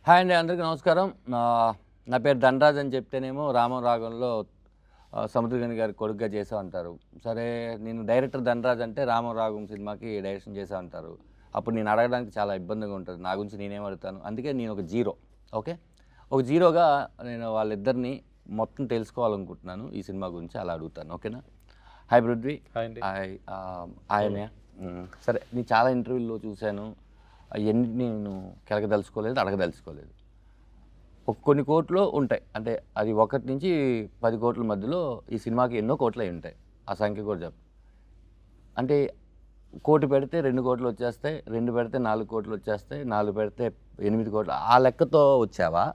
Hi అండి, అందరికీ నమస్కారం. నా పేరు ధనరాజ్ అని చెప్తేనేమో రామం రాగంలో సముద్రగని గారి కొడుకుగా చేసా అంటారు. సరే, నేను డైరెక్టర్ ధనరాజ్ అంటే రామం రాగం సినిమాకి డైరెక్షన్ చేసా అంటారు. అప్పుడు నేను అడగడానికి చాలా ఇబ్బందిగా ఉంటుంది. నా గురించి నేనేం అడుగుతాను? అందుకే నేను ఒక జీరో. ఓకే, ఒక జీరోగా నేను వాళ్ళిద్దరిని మొత్తం తెలుసుకోవాలనుకుంటున్నాను. ఈ సినిమా గురించి అలా అడుగుతాను. ఓకేనా? హాయ్ పృథ్వీ. హాయ్. ఆయనే. సరే, నేను చాలా ఇంటర్వ్యూల్లో చూశాను. అవన్నీ నేను కెలకదలుచుకోలేదు, అడగదలుచుకోలేదు. కొన్ని కోట్లు ఉంటాయి, అంటే అది 1 నుంచి 10 కోట్ల మధ్యలో ఈ సినిమాకి ఎన్నో కోట్లు అయి ఉంటాయి. ఆ సంఖ్య కూడా చెప్పు. అంటే 1 కోటి పెడితే 2 కోట్లు వచ్చేస్తాయి, 2 పెడితే 4 కోట్లు వచ్చేస్తాయి, 4 పెడితే 8 కోట్లు. ఆ లెక్కతో వచ్చావా,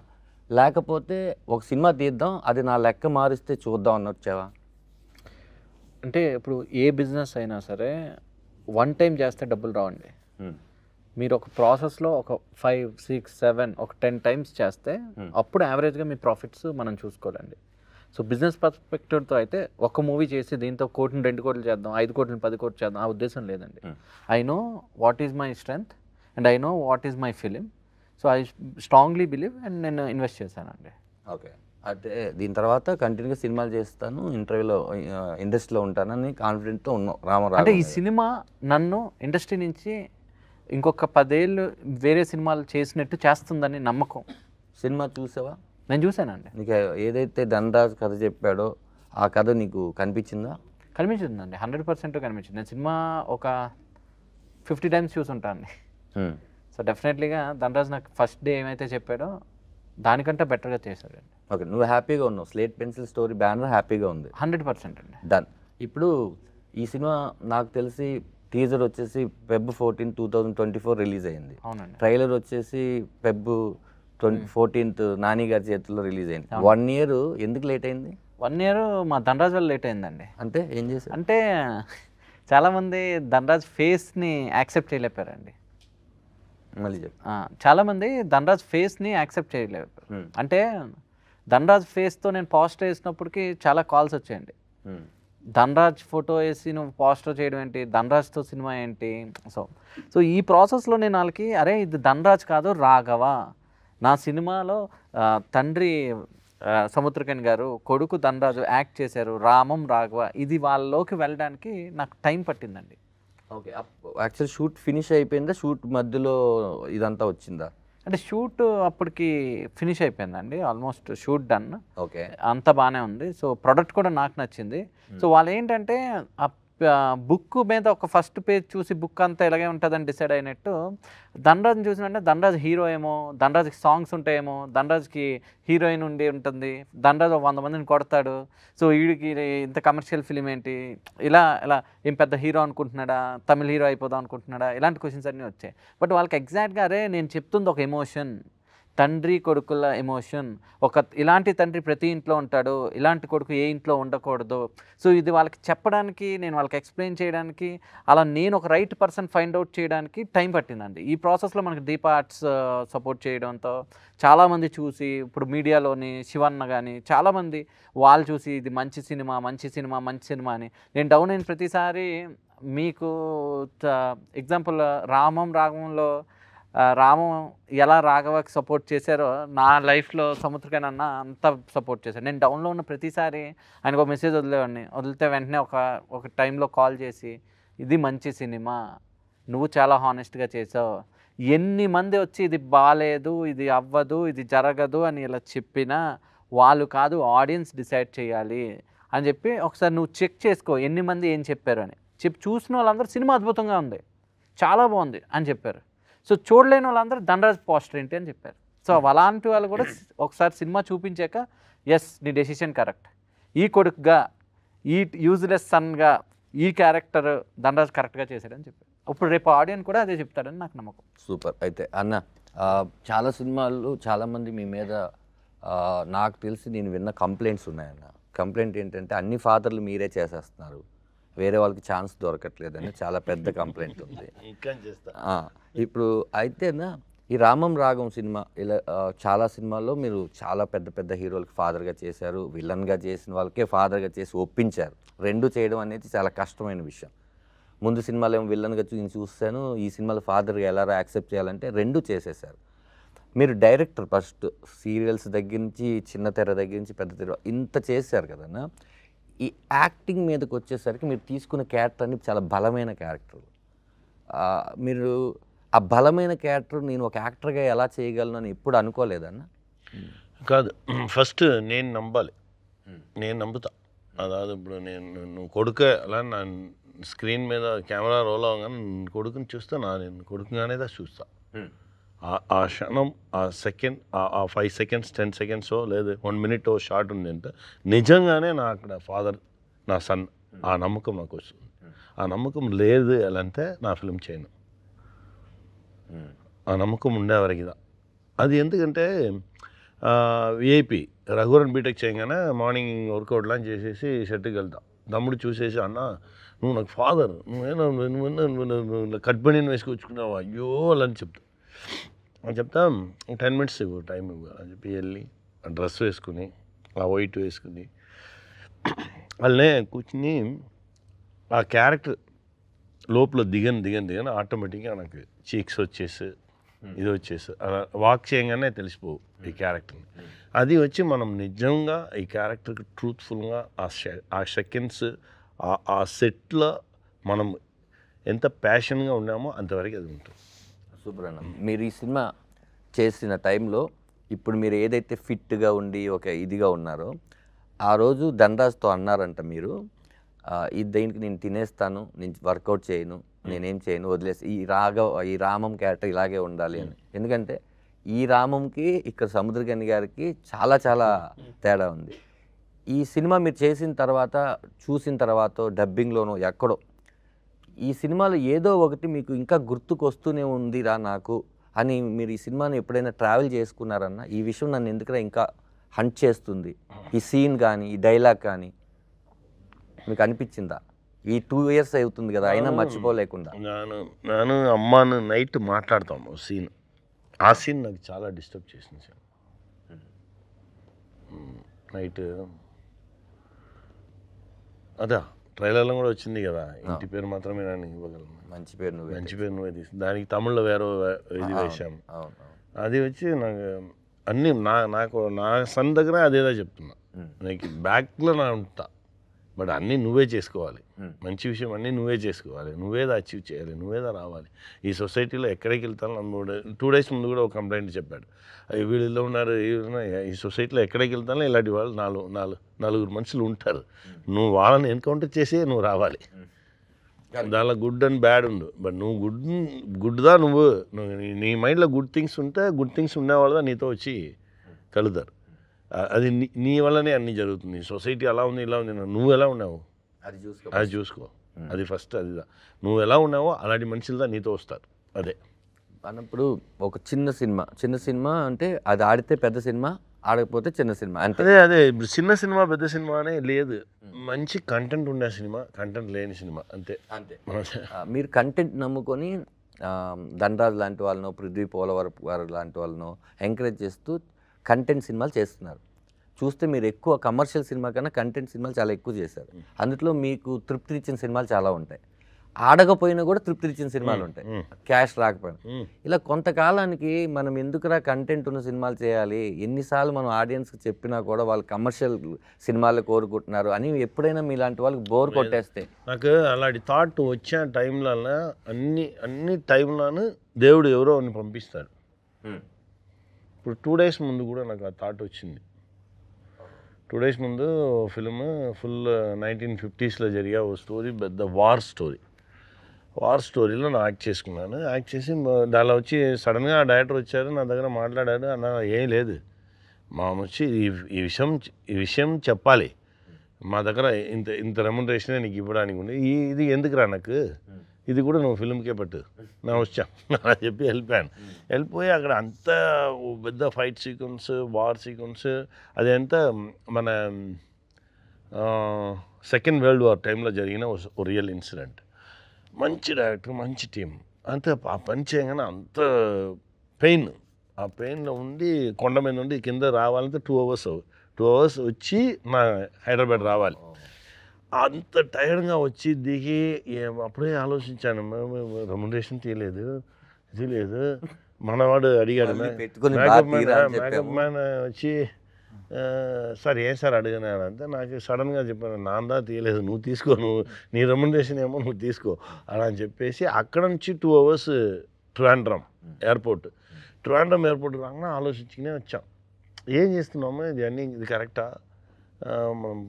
లేకపోతే ఒక సినిమా తీద్దాం, అది నా లెక్క మారిస్తే చూద్దాం అని వచ్చావా? అంటే ఇప్పుడు ఏ బిజినెస్ అయినా సరే వన్ టైం చేస్తే డబ్బులు రావండి. మీరు ఒక ప్రాసెస్లో ఒక 5, 6, 7 ఒక 10 టైమ్స్ చేస్తే అప్పుడు యావరేజ్గా మీ ప్రాఫిట్స్ మనం చూసుకోవాలండి. సో బిజినెస్ పర్స్పెక్టివ్తో అయితే ఒక మూవీ చేసి దీంతో 1 కోటిని 2 కోట్లు చేద్దాం, 5 కోట్లని 10 కోట్లు చేద్దాం, ఆ ఉద్దేశం లేదండి. I know what is my strength and I know what is my film. So I strongly believe and నేను ఇన్వెస్ట్ చేశానండి. ఓకే, అంటే దీని తర్వాత కంటిన్యూగా సినిమాలు చేస్తాను, ఇంటర్వ్యూలో ఇండస్ట్రీలో ఉంటానని కాన్ఫిడెంట్తో ఉన్నావు రామారావు. అంటే ఈ సినిమా నన్ను ఇండస్ట్రీ నుంచి ఇంకొక 10 ఏళ్ళు వేరే సినిమాలు చేసినట్టు చేస్తుందని నమ్మకం. సినిమా చూసావా? నేను చూశానండి. నీకు ఏదైతే ధనరాజ్ కథ చెప్పాడో ఆ కథ నీకు కనిపించిందా? కనిపించిందండి, 100% కనిపించింది. నేను సినిమా ఒక 50 టైమ్స్ చూసుంటాను. సో డెఫినెట్లీగా ధనరాజ్ నాకు ఫస్ట్ డే ఏమైతే చెప్పాడో దానికంటే బెటర్గా చేశాడండి. ఓకే, నువ్వు హ్యాపీగా ఉన్నావు. స్లేట్ పెన్సిల్ స్టోరీ బ్యానర్ హ్యాపీగా ఉంది. 100% అండి. డన్. ఇప్పుడు ఈ సినిమా నాకు తెలిసి టీజర్ వచ్చేసి Feb 14, 2024 రిలీజ్ అయింది. అవునండి. ట్రైలర్ వచ్చేసి Feb 14 నాని గారి చేతుల్లో రిలీజ్ అయింది. 1 ఇయర్ ఎందుకు లేట్ అయింది? 1 ఇయర్ మా ధనరాజ్ వల్ల లేట్ అయిందండి. అంటే ఏం చేశారు? అంటే చాలామంది ధనరాజ్ ఫేస్ని యాక్సెప్ట్ చేయలేపారండి. మళ్ళీ చెప్పు. చాలామంది ధనరాజ్ ఫేస్ని యాక్సెప్ట్ చేయలేపారు. అంటే ధనరాజ్ ఫేస్తో నేను పోస్టర్ వేసినప్పటికీ చాలా కాల్స్ వచ్చాయండి. ధనరాజ్ ఫోటో వేసి నువ్వు పోస్టర్ చేయడం ఏంటి, ధనరాజ్తో సినిమా ఏంటి? సో ఈ ప్రాసెస్లో నేను వాళ్ళకి, అరే ఇది ధనరాజ్ కాదు రాఘవ, నా సినిమాలో తండ్రి సముద్రకని గారు, కొడుకు ధనరాజు యాక్ట్ చేశారు, రామం రాఘవ, ఇది వాళ్ళలోకి వెళ్ళడానికి నాకు టైం పట్టిందండి. ఓకే, యాక్చువల్ షూట్ ఫినిష్ అయిపోయిందా? షూట్ మధ్యలో ఇదంతా వచ్చిందా? అంటే షూట్ అప్పటికి ఫినిష్ అయిపోయిందండి, ఆల్మోస్ట్ షూట్ డన్. ఓకే, అంతా బాగానే ఉంది. సో ప్రోడక్ట్ కూడా నాకు నచ్చింది. సో వాళ్ళు ఏంటంటే ఆ బుక్ మీద ఒక ఫస్ట్ పేజ్ చూసి బుక్ అంతా ఇలాగే ఉంటుందని డిసైడ్ అయినట్టు ధనరాజ్ని చూసినంటే ధనరాజ్ హీరో ఏమో, ధనరాజ్కి సాంగ్స్ ఉంటాయేమో, ధనరాజ్కి హీరోయిన్ ఉండి ఉంటుంది, ధనరాజ్ 100 మందిని కొడతాడు, సో వీడికి ఇంత కమర్షియల్ ఫిలిం ఏంటి, ఇలా ఏం పెద్ద హీరో అనుకుంటున్నాడా, తమిళ హీరో అయిపోదాం అనుకుంటున్నాడా, ఇలాంటి క్వశ్చన్స్ అన్నీ వచ్చాయి. బట్ వాళ్ళకి ఎగ్జాక్ట్గా అరే నేను చెప్తుంది ఒక ఎమోషన్, తండ్రి కొడుకుల ఎమోషన్. ఇలాంటి తండ్రి ప్రతి ఇంట్లో ఉంటాడు, ఇలాంటి కొడుకు ఏ ఇంట్లో ఉండకూడదు. సో ఇది వాళ్ళకి చెప్పడానికి, నేను వాళ్ళకి ఎక్స్ప్లెయిన్ చేయడానికి, అలా నేను ఒక రైట్ పర్సన్ ఫైండ్ అవుట్ చేయడానికి టైం పట్టిందండి. ఈ ప్రాసెస్లో మనకి దీప ఆర్ట్స్ సపోర్ట్ చేయడంతో చాలామంది చూసి, ఇప్పుడు మీడియాలోని శివన్న కానీ చాలామంది వాళ్ళు చూసి ఇది మంచి సినిమా మంచి సినిమా మంచి సినిమా అని. నేను డౌన్ అయిన ప్రతిసారి మీకు ఎగ్జాంపుల్ రామం రాగంలో రామం ఎలా రాఘవకి సపోర్ట్ చేశారో నా లైఫ్లో సముద్రకని అన్న అంతా సపోర్ట్ చేశారు. నేను డౌన్లో ఉన్న ప్రతిసారి ఆయనకు ఒక మెసేజ్ వదిలేవాడిని. వదిలితే వెంటనే ఒక టైంలో కాల్ చేసి ఇది మంచి సినిమా, నువ్వు చాలా హానెస్ట్గా చేసావు, ఎన్ని మంది వచ్చి ఇది బాగాలేదు, ఇది అవ్వదు, ఇది జరగదు అని ఇలా చెప్పినా వాళ్ళు కాదు, ఆడియన్స్ డిసైడ్ చేయాలి అని చెప్పి ఒకసారి నువ్వు చెక్ చేసుకో ఎన్ని మంది ఏం చెప్పారు అని చూసిన వాళ్ళందరూ సినిమా అద్భుతంగా ఉంది, చాలా బాగుంది అని చెప్పారు. సో చూడలేని వాళ్ళందరూ ధనరాజ్ పోస్టర్ ఏంటి అని చెప్పారు. సో అలాంటి వాళ్ళు కూడా ఒకసారి సినిమా చూపించాక ఎస్ నీ డెసిషన్ కరెక్ట్, ఈ కొడుకుగా, ఈ యూజ్లెస్ సన్గా ఈ క్యారెక్టర్ ధనరాజ్ కరెక్ట్గా చేశాడని చెప్పారు. ఇప్పుడు రేపు ఆడియన్స్ కూడా అదే చెప్తాడని నాకు నమ్మకం. సూపర్. అయితే అన్న, చాలా సినిమాలు చాలామంది మీ మీద నాకు తెలిసి నేను విన్న కంప్లైంట్స్ ఉన్నాయన్న. కంప్లైంట్ ఏంటంటే అన్ని ఫాదర్లు మీరే చేసేస్తున్నారు, వేరే వాళ్ళకి ఛాన్స్ దొరకట్లేదని చాలా పెద్ద కంప్లైంట్ ఉంది. ఇప్పుడు అయితేనా ఈ రామం రాగం సినిమా ఇలా చాలా సినిమాల్లో మీరు చాలా పెద్ద పెద్ద హీరోలకి ఫాదర్గా చేశారు, విలన్గా చేసిన వాళ్ళకే ఫాదర్గా చేసి ఒప్పించారు. రెండు చేయడం అనేది చాలా కష్టమైన విషయం. ముందు సినిమాలో ఏమో విలన్గా చూస్తాను, ఈ సినిమాలో ఫాదర్గా ఎలా యాక్సెప్ట్ చేయాలంటే రెండు చేసేసారు. మీరు డైరెక్టర్ ఫస్ట్ సీరియల్స్ దగ్గర నుంచి చిన్న తెర దగ్గర నుంచి పెద్ద తెర ఇంత చేశారు కదన్నా. ఈ యాక్టింగ్ మీదకి వచ్చేసరికి మీరు తీసుకున్న క్యారెక్టర్ అన్ని చాలా బలమైన క్యారెక్టర్. మీరు ఆ బలమైన క్యారెక్టర్ నేను ఒక యాక్టర్గా ఎలా చేయగలను అని ఎప్పుడు అనుకోలేదన్నా? కాదు, ఫస్ట్ నేను నమ్మాలి, నేను నమ్ముతా. అదాదు ఇప్పుడు నువ్వు కొడుకే అలా నా స్క్రీన్ మీద కెమెరా రోల్ అవగానే కొడుకుని చూస్తే నేను కొడుకుగానే చూస్తా. ఆ క్షణం, ఆ సెకండ్, ఆ 5 seconds 10 seconds లేదు 1 minute షార్ట్ ఉంది అంటే నిజంగానే నా అక్కడ ఫాదర్ నా సన్, ఆ నమ్మకం నాకు వస్తుంది. ఆ నమ్మకం లేదు అంటే నా ఫిల్మ్ చేయను. ఆ నమ్మకం ఉండేవరకు అది. ఎందుకంటే విఐపి రఘువరన్ బీటెక్ చేయగానే మార్నింగ్ వర్కౌట్ లాంచ్ చేసేసి షెట్కి వెళ్తాం. తమ్ముడు చూసేసి అన్న నువ్వు నాకు ఫాదర్, నువ్వేనా కట్ బనీని వేసుకొచ్చుకున్నావు అయ్యో అలా అని చెప్తా 10 minutes ఇవ్వు టైం ఇవ్వు అని చెప్పి వెళ్ళి ఆ డ్రెస్ వేసుకుని ఆ వైట్ వేసుకుని వాళ్ళనే కూర్చుని ఆ క్యారెక్టర్ లోపల దిగని ఆటోమేటిక్గా నాకు చీక్స్ వచ్చేసి ఇది వచ్చేసి అలా వాక్ చేయగానే తెలిసిపోవు ఈ క్యారెక్టర్ని. అది వచ్చి మనం నిజంగా ఈ క్యారెక్టర్కి ట్రూత్ఫుల్గా ఆ సెకండ్స్ ఆ సెట్లో మనం ఎంత ప్యాషన్గా ఉన్నామో అంతవరకు అది ఉంటుంది. సూపర్ అన్న. మీరు ఈ సినిమా చేసిన టైంలో ఇప్పుడు మీరు ఏదైతే ఫిట్గా ఉండి ఒక ఇదిగా ఉన్నారో ఆ రోజు ధనరాజ్తో అన్నారంట మీరు, దీనికి నేను తినేస్తాను, నేను వర్కౌట్ చేయను, నేనేం చేయను, వదిలేసి ఈ రామం క్యారెక్టర్ ఇలాగే ఉండాలి అని. ఎందుకంటే ఈ రామంకి ఇక్కడ సముద్రగని గారికి చాలా చాలా తేడా ఉంది. ఈ సినిమా మీరు చేసిన తర్వాత చూసిన తర్వాత డబ్బింగ్లోనో ఎక్కడో ఈ సినిమాలో ఏదో ఒకటి మీకు ఇంకా గుర్తుకొస్తూనే ఉందిరా నాకు అని మీరు ఈ సినిమాని ఎప్పుడైనా ట్రావెల్ చేసుకున్నారన్నా? ఈ విషయం నన్ను ఎందుకంటే ఇంకా హంట్ చేస్తుంది, ఈ సీన్ కానీ ఈ డైలాగ్ కానీ మీకు అనిపించిందా? ఈ 2 years అవుతుంది కదా అయినా మర్చిపోలేకుండా. నేను అమ్మాను నైట్ మాట్లాడతాము సీన్, ఆ సీన్ నాకు చాలా డిస్టర్బ్ చేసింది సార్. నైట్ అదా ట్రైలర్లో కూడా వచ్చింది కదా, ఇంటి పేరు మాత్రమే నేను ఇవ్వగలను, మంచి పేరు నువ్వే తీసి దానికి తమిళ్లో వేరే ఇది వేసాము. అది వచ్చి నాకు అన్నీ నా సన్ దగ్గర అదేదో చెప్తున్నా, నాకు బ్యాక్లో నా ఉంటా, బట్ అన్నీ నువ్వే చేసుకోవాలి, మంచి విషయం అన్నీ నువ్వే చేసుకోవాలి, నువ్వేదా అచీవ్ చేయాలి, నువ్వేదా రావాలి. ఈ సొసైటీలో ఎక్కడికి వెళ్తాను 2 days ముందు కూడా ఒక కంప్లైంట్ చెప్పాడు, వీళ్ళు ఉన్నారు ఈ సొసైటీలో ఎక్కడికి వెళ్తానో ఇలాంటి వాళ్ళు 4 మనుషులు ఉంటారు, నువ్వు వాళ్ళని ఎన్కౌంటర్ చేసి నువ్వు రావాలి. దానిలో గుడ్ అండ్ బ్యాడ్ ఉండు, బట్ నువ్వు గుడ్దా నువ్వు నీ మైండ్లో గుడ్ థింగ్స్ ఉంటే గుడ్ థింగ్స్ ఉండేవాళ్ళదా నీతో వచ్చి కలుతారు. అది నీ వల్లనే అన్నీ జరుగుతుంది. సొసైటీ అలా ఉంది ఇలా ఉంది, నువ్వు ఎలా ఉన్నావు అది చూసుకో. అది ఫస్ట్ అదిదా, నువ్వు ఎలా ఉన్నావో అలాంటి మనుషులదా నీతో వస్తారు. అదే అన్నప్పుడు ఒక చిన్న సినిమా అంటే అది ఆడితే పెద్ద సినిమా, ఆడకపోతే చిన్న సినిమా అంటే అదే చిన్న సినిమా పెద్ద సినిమా అనే లేదు, మంచి కంటెంట్ ఉండే సినిమా, కంటెంట్ లేని సినిమా అంతే. మీరు కంటెంట్ నమ్ముకొని ధనరాజ్ లాంటి వాళ్ళను, పృథ్వీ పోలవరపు గారు లాంటి వాళ్ళను ఎంకరేజ్ చేస్తూ కంటెంట్ సినిమాలు చేస్తున్నారు. చూస్తే మీరు ఎక్కువ కమర్షియల్ సినిమా కన్నా కంటెంట్ సినిమాలు చాలా ఎక్కువ చేశారు. అందులో మీకు తృప్తి ఇచ్చిన సినిమాలు చాలా ఉంటాయి, ఆడకపోయినా కూడా తృప్తి ఇచ్చిన సినిమాలు ఉంటాయి, క్యాష్ రాకపోయినా. ఇలా కొంతకాలానికి మనం ఎందుకురా కంటెంట్ ఉన్న సినిమాలు చేయాలి, ఎన్నిసార్లు మనం ఆడియన్స్కి చెప్పినా కూడా వాళ్ళు కమర్షియల్ సినిమాలు కోరుకుంటున్నారు అని ఎప్పుడైనా మీలాంటి వాళ్ళకి బోర్ కొట్టేస్తే? నాకు అలాంటి థాట్ వచ్చే టైంలో అన్ని టైంలోనూ దేవుడు ఎవరో అని పంపిస్తాడు. ఇప్పుడు 2 days ముందు కూడా నాకు ఆ థాట్ వచ్చింది. 2 days ముందు ఫిల్మ్ ఫుల్ 1950s జరిగే ఓ స్టోరీ, పెద్ద వార్ స్టోరీలో నేను యాక్ట్ చేసుకున్నాను. యాక్ట్ చేసి దానిలో వచ్చి సడన్గా ఆ డైరెక్టర్ వచ్చారు, నా దగ్గర మాట్లాడారు, అన్న ఏం లేదు మా వచ్చి ఈ విషయం చెప్పాలి, మా దగ్గర ఇంత రెమ్యునరేషనే నీకు ఇవ్వడానికి ఉంది, ఇది ఎందుకురా నాకు, ఇది కూడా నువ్వు ఫిల్మ్కే పట్టు, నా వచ్చా అని చెప్పి వెళ్ళిపోయి అక్కడ అంత పెద్ద ఫైట్ సీక్వెన్స్, వార్ సీక్వెన్స్, అదంతా మన సెకండ్ వరల్డ్ వార్ టైంలో జరిగిన ఓ రియల్ ఇన్సిడెంట్. మంచి డైరెక్టర్, మంచి టీం, అంత ఆ పని చేయగానే అంత ఆ పెయిన్లో ఉండి కొండ మీద ఉండి కింద రావాలంటే 2 hours వచ్చి నా హైదరాబాద్ రావాలి. అంత టైర్డ్గా వచ్చి దిగి అప్పుడే ఆలోచించాను, రెమ్యునరేషన్ తీయలేదు, ఇది లేదు, మనవాడు అడిగాడు, మళ్ళీ పెట్టుకొని మేకప్ బాగా తీరా అని మేకప్ చెప్పాము. మ్యాన్ వచ్చి సార్ ఏం సార్ అడిగినా అంటే నాకు సడన్గా చెప్పాను, నాందా తీయలేదు, నువ్వు తీసుకో, నీ రెమ్యునరేషన్ ఏమో నువ్వు తీసుకో అలా అని చెప్పేసి అక్కడ నుంచి 2 hours ట్రివాండ్రం ఎయిర్పోర్ట్ రాగానే ఆలోచించుకునే వచ్చాం, ఏం చేస్తున్నాము ఇది అన్నీ, ఇది కరెక్టా, మనం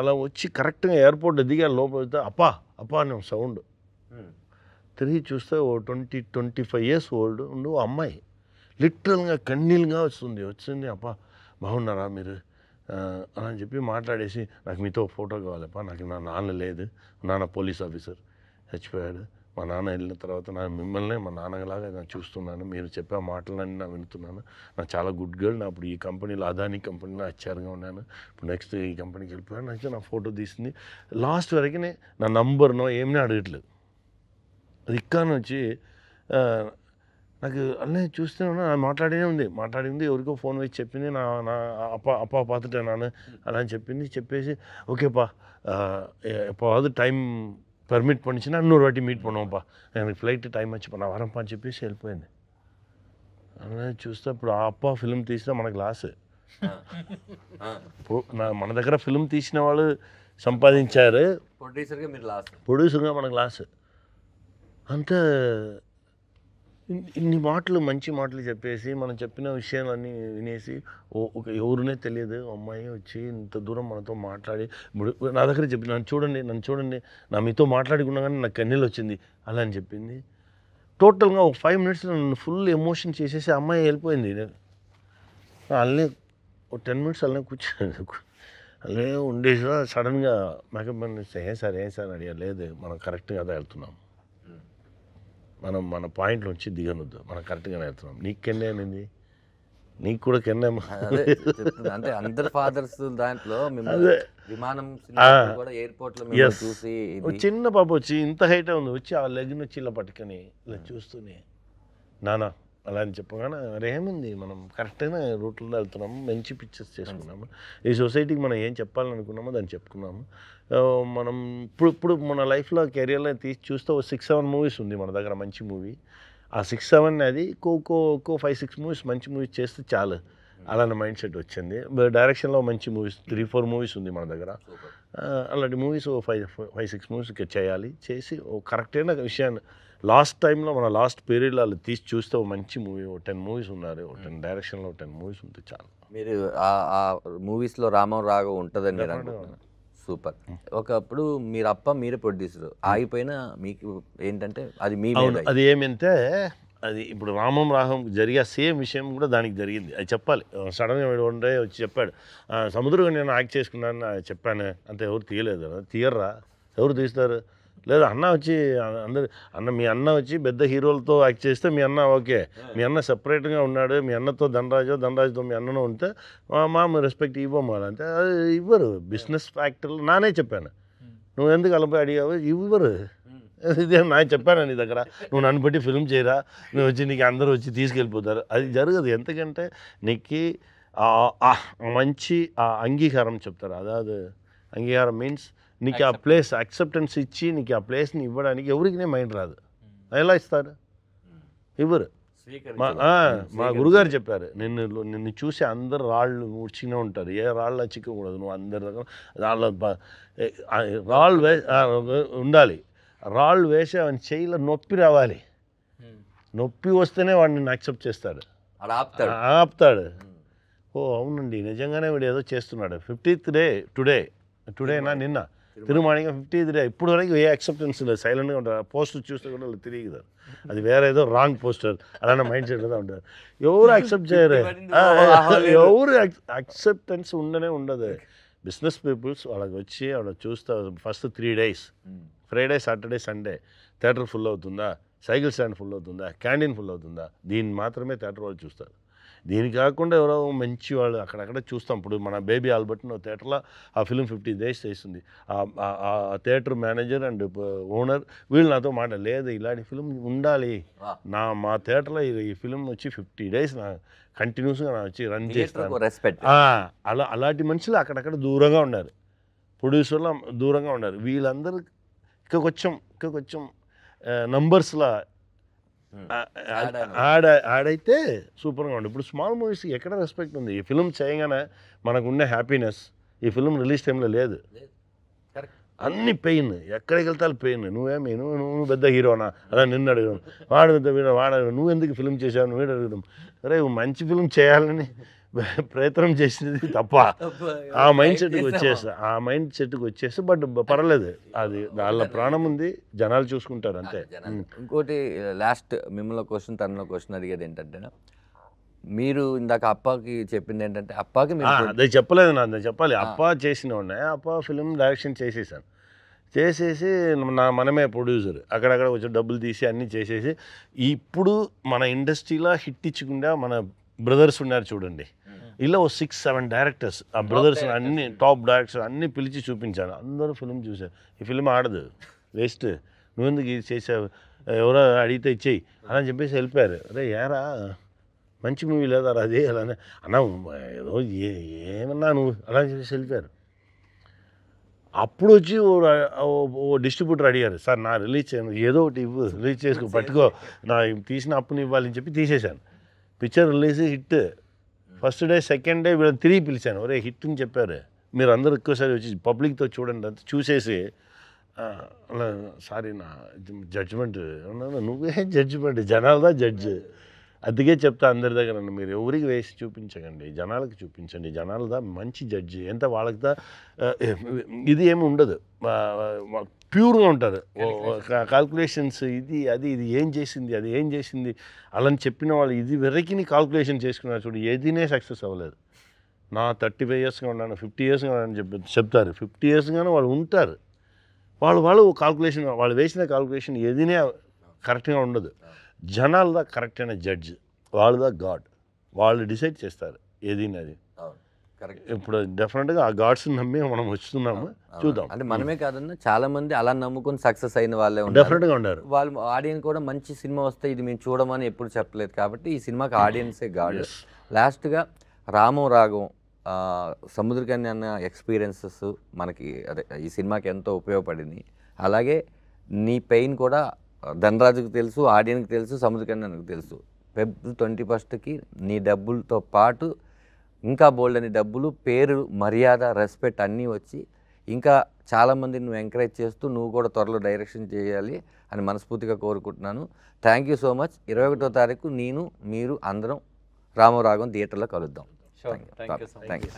అలా వచ్చి కరెక్ట్గా ఎయిర్పోర్ట్ దిగా లోపల వెళ్తే అప్పా అని సౌండ్, తిరిగి చూస్తే ఓ 20-25 years ఓల్డ్ ఉండు అమ్మాయి లిటరల్గా కన్నీళ్ళుగా వచ్చింది, అప్పా బాగున్నారా మీరు అని చెప్పి మాట్లాడేసి, నాకు మీతో ఫోటో కావాలప్పా, నాకు నా నాన్న లేదు, నాన్న పోలీస్ ఆఫీసర్ చచ్చిపోయాడు, మా నాన్న వెళ్ళిన తర్వాత నేను మిమ్మల్ని మా నాన్నలాగా నేను చూస్తున్నాను, మీరు చెప్పే మాటలన్నీ నేను వింటున్నాను, నాకు చాలా గుడ్ గర్ల్, నా ఇప్పుడు ఈ కంపెనీలో అదానీ కంపెనీలో హెచ్ఆర్గా ఉన్నాను, ఇప్పుడు నెక్స్ట్ ఈ కంపెనీకి వెళ్ళిపోయాను, నాకు నా ఫోటో తీసింది, లాస్ట్ వరకు నా నంబర్నో ఏమీ అడగట్లేదు, అది ఇక్కడి వచ్చి నాకు అన్నీ చూస్తూనే ఉన్నా, మాట్లాడింది ఎవరికో ఫోన్ వేసి చెప్పింది, నా అప్పా పాతుటే నాన్న అలా అని చెప్పేసి ఓకేపా எப்போவாவது டைம் పర్మిట్ பண்ணிச்சுன்னா இன்னொரு வாட்டி மீட் பண்ணுவோம்ப்பா, எனக்கு ఫ్లైట్ టైం వచ్చి నా వరంపా అని చెప్పేసి వెళ్ళిపోయింది. అలా చూస్తే ఇప్పుడు ఆ అప్ప ఫిల్మ్ తీసినా మనకు లాస్, మన దగ్గర ఫిల్మ్ తీసిన వాళ్ళు సంపాదించారు, ప్రొడ్యూసర్గా మనకు లాస్. అంత ఇన్ని మాటలు మంచి మాటలు చెప్పేసి మనం చెప్పిన విషయాలన్నీ వినేసి ఎవరునే తెలియదు అమ్మాయి వచ్చి ఇంత దూరం మనతో మాట్లాడి నా దగ్గర చెప్పి నన్ను చూడండి నా మీతో మాట్లాడుకున్నా కానీ నాకు కన్నీళ్ళు వచ్చింది అలా అని చెప్పింది. టోటల్గా ఒక 5 minutes నన్ను ఫుల్ ఎమోషన్ చేసేసి అమ్మాయి వెళ్ళిపోయింది. అలానే ఒక 10 minutes అలానే కూర్చోండి, అలానే ఉండేసా సడన్గా మేకప్ మ్యాన్ ఏం సార్ అడిగారు, లేదు మనం కరెక్ట్గా అదే వెళ్తున్నాం, మనం మన పాయింట్లో వచ్చి దిగనొద్దు, మనం కరెక్ట్గానే వెళ్తున్నాం, నీకు కెన్నే అనింది, నీకు కూడా కెన్నే అంటే అందరు ఫాదర్స్ దాంట్లో విమానం కూడా ఎయిర్పోర్ట్ లో చూసి చిన్న పాప వచ్చి ఇంత హైట్ ఉంది, వచ్చి ఆ లెగ్ని వచ్చి ఇలా పట్టుకొని ఇలా చూస్తూనే నానా అలా అని చెప్పగానే ఏముంది మనం కరెక్ట్గా రూట్లో వెళ్తున్నాము, మంచి పిక్చర్స్ చేసుకున్నాము, ఈ సొసైటీకి మనం ఏం చెప్పాలనుకున్నామో దాన్ని చెప్పుకున్నాము. మనం ఇప్పుడు మన లైఫ్లో కెరియర్లో తీసి చూస్తే 6-7 movies ఉంది మన దగ్గర, మంచి మూవీ, ఆ 6-7 అది ఒక్కో 5-6 movies మంచి మూవీస్ చేస్తే చాలు అలాంటి మైండ్ సెట్ వచ్చింది. డైరెక్షన్లో మంచి మూవీస్ 3-4 movies ఉంది మన దగ్గర, అలాంటి మూవీస్ 5-6 movies చేయాలి, చేసి కరెక్ట్ అయిన విషయాన్ని లాస్ట్ టైంలో మన లాస్ట్ పీరియడ్లో వాళ్ళు తీసి చూస్తే మంచి మూవీ 10 movies ఉన్నారు, 10 డైరెక్షన్లో 10 movies ఉంటే చాలు. మీరు ఆ మూవీస్లో రామం రాఘవ్ ఉంటుందని మీరు అనుకుంటున్నారు, సూపర్. ఒకప్పుడు మీరే ప్రొడ్యూసర్ ఆగిపోయినా మీకు ఏంటంటే అది మీ అది ఏమంటే అది ఇప్పుడు రామం రాఘవం జరిగే సేమ్ విషయం కూడా దానికి జరిగింది, అది చెప్పాలి. సడన్గా వన్ డే వచ్చి చెప్పాడు, సముద్రంగా నేను యాక్ట్ చేసుకున్నాను చెప్పాను, అంతే ఎవరు తీయలేదు, తీయర్రా ఎవరు తీస్తారు, లేదా అన్న వచ్చి మీ అన్న వచ్చి పెద్ద హీరోలతో యాక్ట్ చేస్తే మీ అన్న ఓకే, మీ అన్న సెపరేట్గా ఉన్నాడు, మీ అన్నతో ధనరాజుతో మీ అన్నను ఉంటే మా రెస్పెక్ట్ ఇవ్వము అంటే అది ఇవ్వరు. బిజినెస్ ఫ్యాక్టర్లు నానే చెప్పాను, నువ్వు ఎందుకు అలపై అడిగావు, ఇవ్వరు. ఇదే నా చెప్పాను నీ దగ్గర, నువ్వు నన్ను బట్టి ఫిల్మ్ చేయరా, నువ్వు వచ్చి నీకు అందరూ వచ్చి తీసుకెళ్ళిపోతారు, అది జరగదు. ఎందుకంటే నీకు మంచి అంగీకారం చెప్తారు, అదాదు అంగీకారం మీన్స్ నీకు ఆ ప్లేస్ యాక్సెప్టెన్స్ ఇచ్చి నీకు ఆ ప్లేస్ని ఇవ్వడానికి ఎవరికి మైండ్ రాదు, ఎలా ఇస్తారు, ఇవ్వరు. మా గురుగారు చెప్పారు, నిన్ను చూసి అందరు రాళ్ళు ఉడిచినే ఉంటారు, ఏ రాళ్ళ చిక్కకూడదు, నువ్వు అందరి దగ్గర రాళ్ళు ఉండాలి, రాళ్ళు వేసి అవన్నీ చేయిలో నొప్పి రావాలి, నొప్పి వస్తేనే వాడిని యాక్సెప్ట్ చేస్తాడు, ఆపుతాడు. ఓ అవునండి నిజంగానే వీడు ఏదో చేస్తున్నాడు. 50th day టుడేనా నిన్న తిరుమాణిగా 50th day ఇప్పుడు వరకు ఏ యాక్సెప్టెన్స్ లేదు, సైలెంట్గా ఉంటారు. పోస్టర్ చూస్తే కూడా వాళ్ళు తిరిగిదారు, అది వేరే ఏదో రాంగ్ పోస్టర్ అలానే మైండ్ సెట్గా ఉంటారు. ఎవరు యాక్సెప్ట్ చేయరు, ఎవరు యాక్సెప్టెన్స్ ఉండదు. బిజినెస్ పీపుల్స్ వాళ్ళకి వచ్చి అక్కడ చూస్తారు. First 3 days Friday Saturday Sunday theatre full అవుతుందా, సైకిల్ స్టాండ్ ఫుల్ అవుతుందా, క్యాంటీన్ ఫుల్ అవుతుందా, దీన్ని మాత్రమే థియేటర్ వాళ్ళు చూస్తారు. దీని కాకుండా ఎవరో మంచి వాళ్ళు అక్కడక్కడ చూస్తాం. ఇప్పుడు మన బేబీ ఆల్బర్ట్ థియేటర్లో ఆ ఫిలిం 50 days చేస్తుంది. ఆ థియేటర్ మేనేజర్ అండ్ ఓనర్ వీళ్ళు నాతో లేదు ఇలాంటి ఫిలిం ఉండాలి, మా థియేటర్లో ఈ ఫిలిం వచ్చి 50 days నా కంటిన్యూస్గా నా వచ్చి రన్ చేస్తాను. అలాంటి మనుషులు అక్కడక్కడ దూరంగా ఉన్నారు, ప్రొడ్యూసర్లు దూరంగా ఉన్నారు. వీళ్ళందరూ ఇంకా కొంచెం నంబర్స్లో ఆడైతే సూపర్గా ఉంటుంది. ఇప్పుడు స్మాల్ మూవీస్ ఎక్కడ రెస్పెక్ట్ ఉంది? ఈ ఫిల్మ్ చేయగానే మనకున్న హ్యాపీనెస్ ఈ ఫిల్మ్ రిలీజ్ టైంలో లేదు. అన్ని పెయిన్, ఎక్కడికి వెళ్తా పెయిన్. నువ్వు పెద్ద హీరోనా? అలా నిన్ను అడగడం, వాడు పెద్ద హీరో, నువ్వు ఎందుకు ఫిల్మ్ చేసావు నువ్వు అడగడం. అరే మంచి ఫిల్మ్ చేయాలని ప్రయత్నం చేసినది తప్ప ఆ మైండ్ సెట్కి వచ్చేసి బట్ పర్లేదు, అది వాళ్ళ ప్రాణం ఉంది, జనాలు చూసుకుంటారు అంతే. ఇంకోటి లాస్ట్ మిమ్మల్ని క్వశ్చన్ తనలో క్వశ్చన్ అడిగేది ఏంటంటే, మీరు ఇందాక అప్పాకి చెప్పింది ఏంటంటే, అప్పాకి అదే చెప్పలేదు నా, అదే చెప్పాలి. అప్ప చేసిన ఉన్నాయి, అప్ప ఫిల్మ్ డైరెక్షన్ చేసేసాను, చేసేసి మనమే ప్రొడ్యూసర్, అక్కడక్కడ వచ్చి డబ్బులు తీసి అన్నీ చేసేసి, ఇప్పుడు మన ఇండస్ట్రీలో హిట్ ఇచ్చకుండా మన బ్రదర్స్ ఉన్నారు చూడండి, ఇలా 6-7 డైరెక్టర్స్, ఆ బ్రదర్స్ అన్ని టాప్ డైరెక్టర్స్ అన్నీ పిలిచి చూపించాను. అందరూ ఫిల్మ్ చూశారు. ఈ ఫిల్మ్ ఆడదు, వేస్ట్, నువ్వెందుకు ఇది చేసావు, ఎవరో అడిగితే ఇచ్చేయి అని చెప్పేసి వెళ్ళిపోయారు. అరే ఏరా మంచి మూవీ లేదా అదే అలానే అన్నా, ఏదో ఏమన్నా నువ్వు అలా చేసి వెళ్ళిపోయారు. అప్పుడు వచ్చి ఓ డిస్ట్రిబ్యూటర్ అడిగారు, సార్ నా రిలీజ్ చేయను, ఏదో ఒకటి ఇవ్వు, రిలీజ్ చేసుకో, పట్టుకో, నా తీసిన అప్పుని ఇవ్వాలని చెప్పి తీసేశాను. Picture release hit. First day second day వీళ్ళని తిరిగి పిలిచాను, ఒరే హిట్ అని చెప్పారు, మీరు అందరూ ఎక్కువసారి వచ్చి పబ్లిక్తో చూడండి అంత చూసేసి, అలా సారీ నా జడ్జిమెంట్. నువ్వే జడ్జిమెంట్, జనాలదా జడ్జ్. అందుకే చెప్తా అందరి దగ్గర, మీరు ఎవరికి వేసి చూపించకండి, జనాలకు చూపించండి, జనాలదా మంచి జడ్జి. ఎంత వాళ్ళకిదా ఇది ఏమి ఉండదు, ప్యూర్గా ఉంటారు. కాల్కులేషన్స్ ఇది అది ఇది ఏం చేసింది అది ఏం చేసింది అలా చెప్పిన వాళ్ళు ఇది వరకు కాల్కులేషన్ చేసుకున్నారు చూడు, ఏదీనే సక్సెస్ అవ్వలేదు. నా 35 ఇయర్స్గా ఉన్నాను, 50 ఇయర్స్గా ఉన్నాను చెప్తారు. 50 ఇయర్స్గానే వాళ్ళు ఉంటారు, వాళ్ళు కాల్కులేషన్, వాళ్ళు వేసిన కాల్కులేషన్ ఏదీనే కరెక్ట్గా ఉండదు. జనాలదా కరెక్ట్ అయిన జడ్జ్, వాళ్ళదా గాడ్, వాళ్ళు డిసైడ్ చేస్తారు ఏదీని అది. ఇప్పుడు డెఫినెట్గా ఆ గాడ్స్ని నమ్మి మనం వస్తున్నాము, చూద్దాం. అంటే మనమే కాదన్నా చాలా మంది అలా నమ్ముకొని సక్సెస్ అయిన వాళ్ళే డెఫినెట్గా ఉన్నారు. వాళ్ళు ఆడియన్స్ కూడా మంచి సినిమా వస్తే ఇది మేము చూడమని ఎప్పుడు చెప్పలేదు, కాబట్టి ఈ సినిమాకి ఆడియన్సే గాడ్. లాస్ట్గా రామం రాగం సముద్రకన్య అన్న ఎక్స్పీరియన్సెస్ మనకి అదే ఈ సినిమాకి ఎంతో ఉపయోగపడింది. అలాగే నీ పెయిన్ కూడా ధనరాజుకు తెలుసు, ఆడియన్కి తెలుసు, సముద్రకన్యకు తెలుసు. February 21కి నీ డబ్బులతో పాటు ఇంకా బోల్డ్ అని డబ్బులు, పేరు, మర్యాద, రెస్పెక్ట్ అన్నీ వచ్చి ఇంకా చాలామంది నువ్వు ఎంకరేజ్ చేస్తూ నువ్వు కూడా త్వరలో డైరెక్షన్ చేయాలి అని మనస్ఫూర్తిగా కోరుకుంటున్నాను. Thank you so much. 21వ తారీఖు నేను మీరు అందరం రామరాగం థియేటర్లో కలుద్దాం. Thank you.